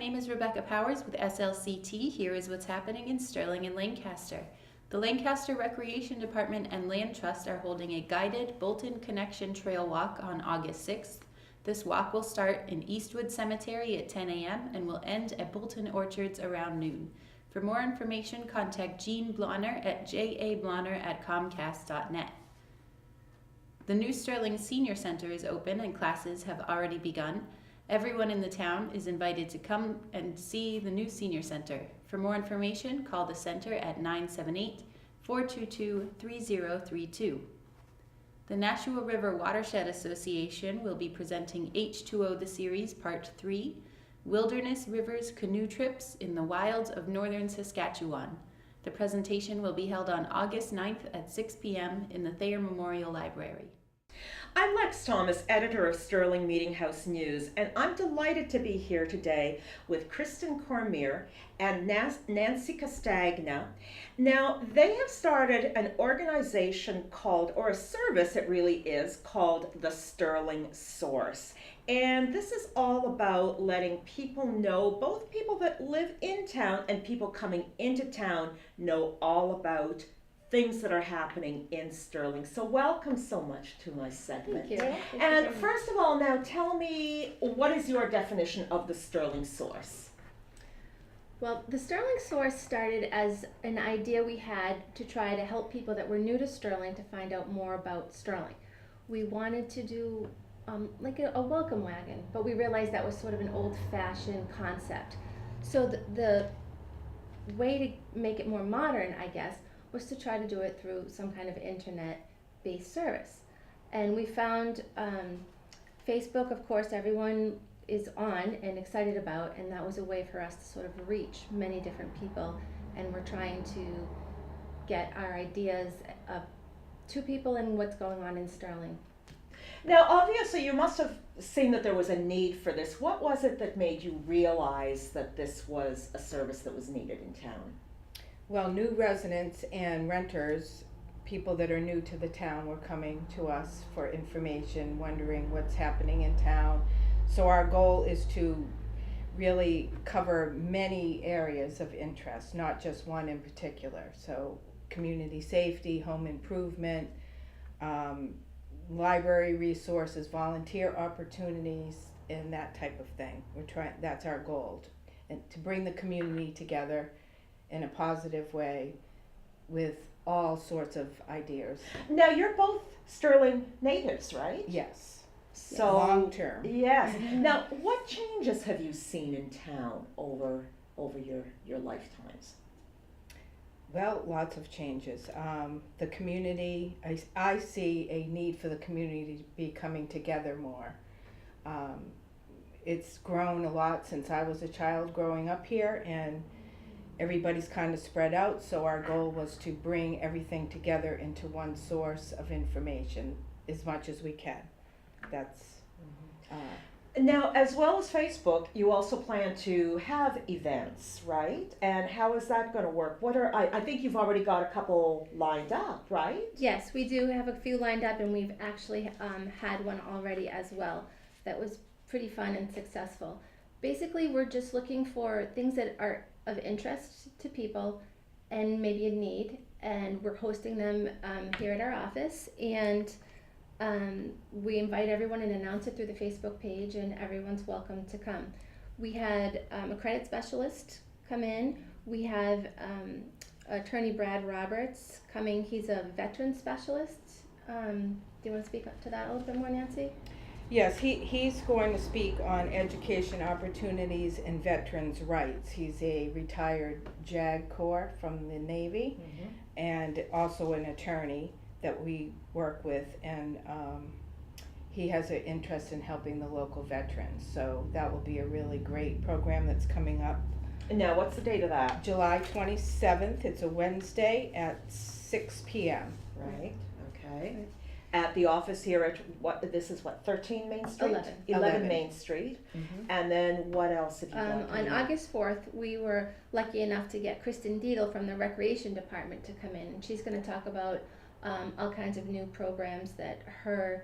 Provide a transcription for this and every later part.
name is Rebecca Powers with SLCT. Here is what's happening in Sterling and Lancaster. The Lancaster Recreation Department and Land Trust are holding a guided Bolton Connection Trail Walk on August 6th. This walk will start in Eastwood Cemetery at 10 a.m. and will end at Bolton Orchards around noon. For more information, contact Jeanne Blauner at JABlauner@comcast.net. The new Sterling Senior Center is open and classes have already begun. Everyone in the town is invited to come and see the new Senior Center. For more information, call the center at 978-422-3032. The Nashua River Watershed Association will be presenting H2O the Series Part 3, Wilderness Rivers Canoe Trips in the Wilds of Northern Saskatchewan. The presentation will be held on August 9th at 6 p.m. in the Thayer Memorial Library. I'm Lex Thomas, editor of Sterling Meeting House News, and I'm delighted to be here today with Kristen Cormier and Nancy Castagna. Now, they have started an organization called, or a service it really is, called the Sterling Source. And this is all about letting people know, both people that live in town and people coming into town, know all about things that are happening in Sterling. So welcome so much to my segment. Thank you. And first of all, now tell me, what is your definition of the Sterling Source? Well, the Sterling Source started as an idea we had to try to help people that were new to Sterling to find out more about Sterling. We wanted to do like a welcome wagon, but we realized that was sort of an old-fashioned concept. So the way to make it more modern, I guess, was to try to do it through some kind of internet-based service. And we found Facebook, of course, everyone is on and excited about, and that was a way for us to sort of reach many different people, and we're trying to get our ideas to people and what's going on in Sterling. Now, obviously, you must have seen that there was a need for this. What was it that made you realize that this was a service that was needed in town? Well, new residents and renters, people that are new to the town, were coming to us for information, wondering what's happening in town. So our goal is to really cover many areas of interest, not just one in particular. So community safety, home improvement, library resources, volunteer opportunities, and that type of thing. That's our goal, and to bring the community together in a positive way with all sorts of ideas. Now, you're both Sterling natives, right? Yes. So long term. Yes. Now, what changes have you seen in town over your lifetimes? Well, lots of changes. The community, I see a need for the community to be coming together more. It's grown a lot since I was a child growing up here, and everybody's kind of spread out, so our goal was to bring everything together into one source of information as much as we can. That's Now, as well as Facebook, you also plan to have events, right? And how is that going to work? I think you've already got a couple lined up, right? Yes, we do have a few lined up, and we've actually had one already as well. That was pretty fun and successful. Basically, we're just looking for things that are of interest to people and maybe a need, and we're hosting them here at our office, and we invite everyone and announce it through the Facebook page, and everyone's welcome to come. We had a credit specialist come in. We have attorney Brad Roberts coming. He's a veteran specialist. Do you want to speak up to that a little bit more, Nancy? Yes, he's going to speak on education opportunities and veterans' rights. He's a retired JAG Corps from the Navy, and also an attorney that we work with, and he has an interest in helping the local veterans. So that will be a really great program that's coming up. Now, what's the date of that? July 27th. It's a Wednesday at 6 p.m. Right, okay. At the office here at 13 Main Street? 11 Main Street. And then what else have you got? On August 4th, we were lucky enough to get Kristen Deedle from the Recreation Department to come in, and she's going to talk about all kinds of new programs that her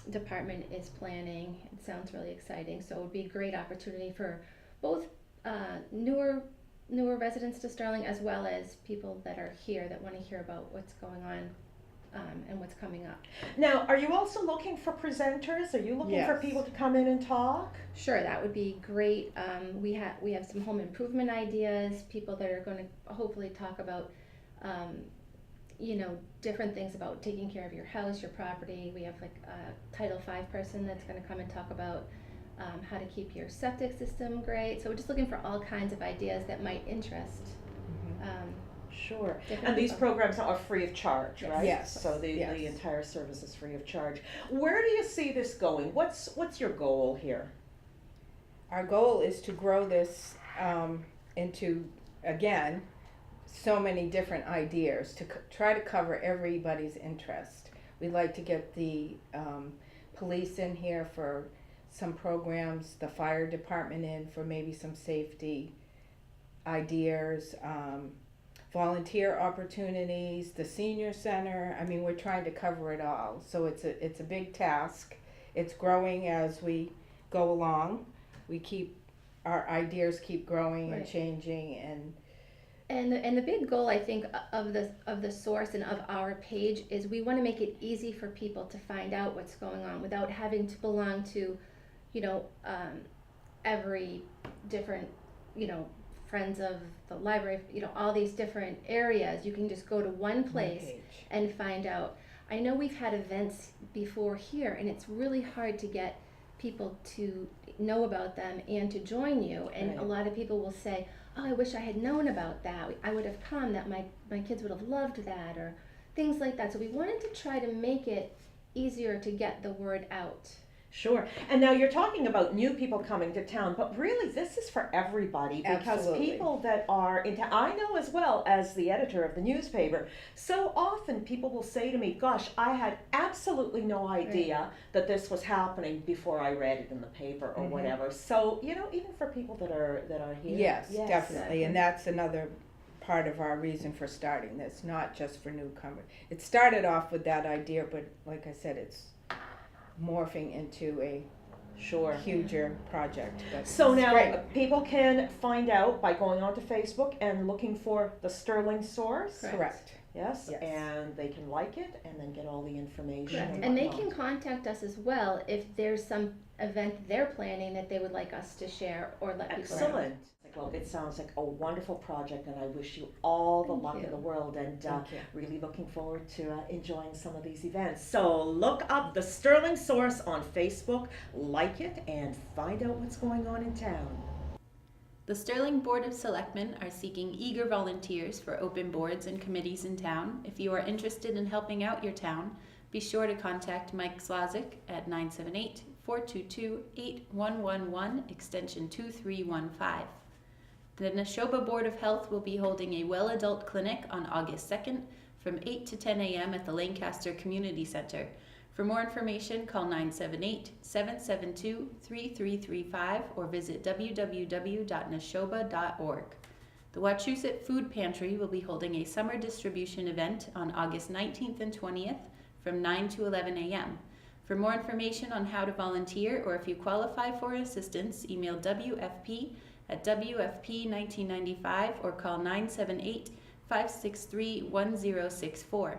department is planning. It sounds really exciting, so it would be a great opportunity for both newer residents to Sterling, as well as people that are here that want to hear about what's going on and what's coming up. Now, are you also looking for presenters? Are you looking for Yes. people to come in and talk? Sure, that would be great. We have some home improvement ideas, people that are going to hopefully talk about, different things about taking care of your house, your property. We have like a Title V person that's going to come and talk about how to keep your septic system great. So we're just looking for all kinds of ideas that might interest. Sure. Different And these people. programs are free of charge, Yes. right? Yes. So the Yes. entire service is free of charge. Where do you see this going? What's your goal here? Our goal is to grow this into, again, so many different ideas to try to cover everybody's interest. We'd like to get the police in here for some programs, the fire department in for maybe some safety ideas, volunteer opportunities, the senior center. I mean, we're trying to cover it all. So it's a big task. It's growing as we go along. Our ideas keep growing and Right. changing, And the big goal, I think, of the source and of our page is we want to make it easy for people to find out what's going on without having to belong to, every different, friends of the library, all these different areas. You can just go to one place page. and find out. I know we've had events before here, and it's really hard to get people to know about them and to join you. And a Right. lot of people will say, "Oh, I wish I had known about that. I would have come. That my kids would have loved that," or things like that. So we wanted to try to make it easier to get the word out. Sure. And now you're talking about new people coming to town, but really this is for everybody because Absolutely. people that are in town, I know as well as the editor of the newspaper, so often people will say to me, gosh, I had absolutely no idea that this was happening before I read it in the paper or Mhm. whatever. So, even for people that are here. Yes, definitely. exactly. And that's another part of our reason for starting this, not just for newcomers. It started off with that idea, but like I said, it's morphing into a Sure. huger project. But So it's now great. people can find out by going onto Facebook and looking for the Sterling Source. Correct. Yes, Yes. and they can like it and then get all the information. Correct. And And they whatnot. can contact us as well if there's some event they're planning that they would like us to share or let people know. Excellent. Well, it sounds like a wonderful project, and I wish you all the Thank luck in you. the world, and Thank you. really looking forward to enjoying some of these events. So look up the Sterling Source on Facebook, like it, and find out what's going on in town. The Sterling Board of Selectmen are seeking eager volunteers for open boards and committees in town. If you are interested in helping out your town, be sure to contact Mike Slazik at 978-422-8111, extension 2315. The Neshoba Board of Health will be holding a Well Adult Clinic on August 2nd from 8 to 10 a.m. at the Lancaster Community Center. For more information, call 978-772-3335 or visit www.neshoba.org. The Wachusett Food Pantry will be holding a summer distribution event on August 19th and 20th from 9 to 11 a.m. For more information on how to volunteer or if you qualify for assistance, email WFP@WFP1995 or call 978-563-1064.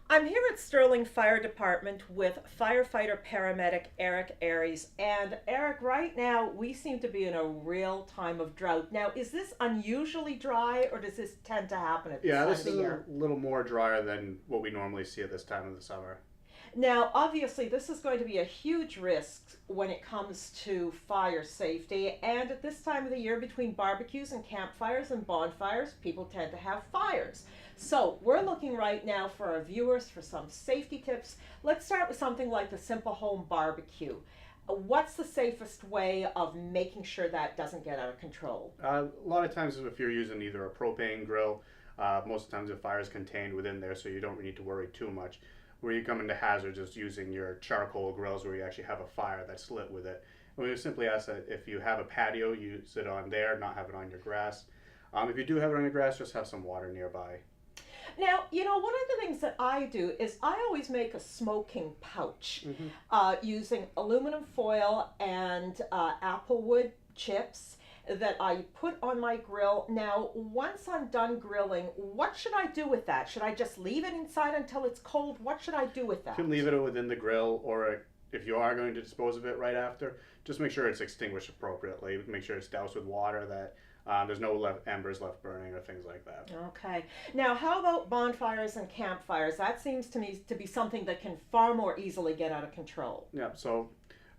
I'm here at Sterling Fire Department with firefighter paramedic Eric Aries. And Eric, right now we seem to be in a real time of drought. Now, is this unusually dry, or does this tend to happen at this time This of the is year? a little more drier than what we normally see at this time of the summer. Now, obviously, this is going to be a huge risk when it comes to fire safety. And at this time of the year, between barbecues and campfires and bonfires, people tend to have fires. So we're looking right now for our viewers for some safety tips. Let's start with something like the Simple Home Barbecue. What's the safest way of making sure that doesn't get out of control? A lot of times if you're using either a propane grill, most of the times the fire is contained within there, so you don't need to worry too much. Where you come into hazards is using your charcoal grills where you actually have a fire that's lit with it. And we simply ask that if you have a patio, use it on there, not have it on your grass. If you do have it on your grass, just have some water nearby. Now, one of the things that I do is I always make a smoking pouch using aluminum foil and apple wood chips that I put on my grill. Now, once I'm done grilling, what should I do with that? Should I just leave it inside until it's cold? What should I do with that? You can leave it within the grill, or if you are going to dispose of it right after, just make sure it's extinguished appropriately. Make sure it's doused with water, that there's no embers left burning or things like that. Okay. Now, how about bonfires and campfires? That seems to me to be something that can far more easily get out of control. Yeah, so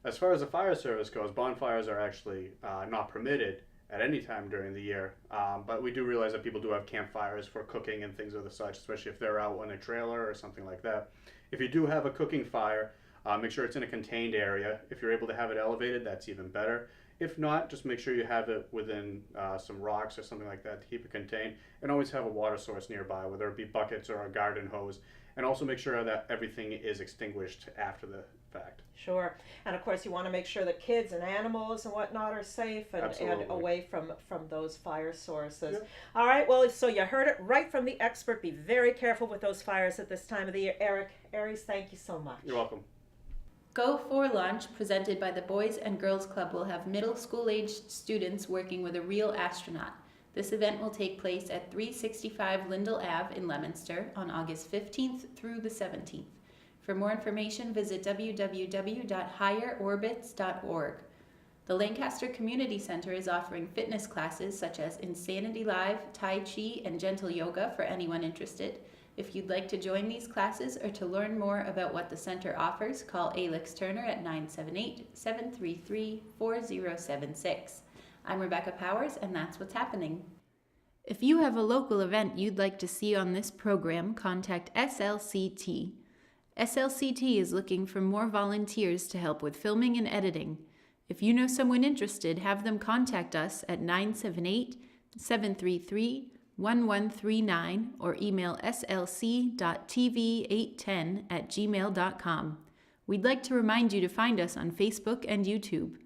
as far as the fire service goes, bonfires are actually not permitted at any time during the year, but we do realize that people do have campfires for cooking and things of the such, especially if they're out on a trailer or something like that. If you do have a cooking fire, make sure it's in a contained area. If you're able to have it elevated, that's even better. If not, just make sure you have it within some rocks or something like that to keep it contained, and always have a water source nearby, whether it be buckets or a garden hose, and also make sure that everything is extinguished after the fact. Sure. And of course, you want to make sure that kids and animals and whatnot are safe and Absolutely. away from those fire sources. Yep. All right. Well, so you heard it right from the expert. Be very careful with those fires at this time of the year. Aries, thank you so much. You're welcome. Go For Launch, presented by the Boys and Girls Club, will have middle school-aged students working with a real astronaut. This event will take place at 365 Lindell Ave in Leominster on August 15th through the 17th. For more information, visit www.higherorbits.org. The Lancaster Community Center is offering fitness classes such as Insanity Live, Tai Chi, and Gentle Yoga for anyone interested. If you'd like to join these classes or to learn more about what the center offers, call Alix Turner at 978-733-4076. I'm Rebecca Powers, and that's what's happening. If you have a local event you'd like to see on this program, contact SLCT. SLCT is looking for more volunteers to help with filming and editing. If you know someone interested, have them contact us at 978-733-1139 or email slc.tv810@gmail.com. We'd like to remind you to find us on Facebook and YouTube.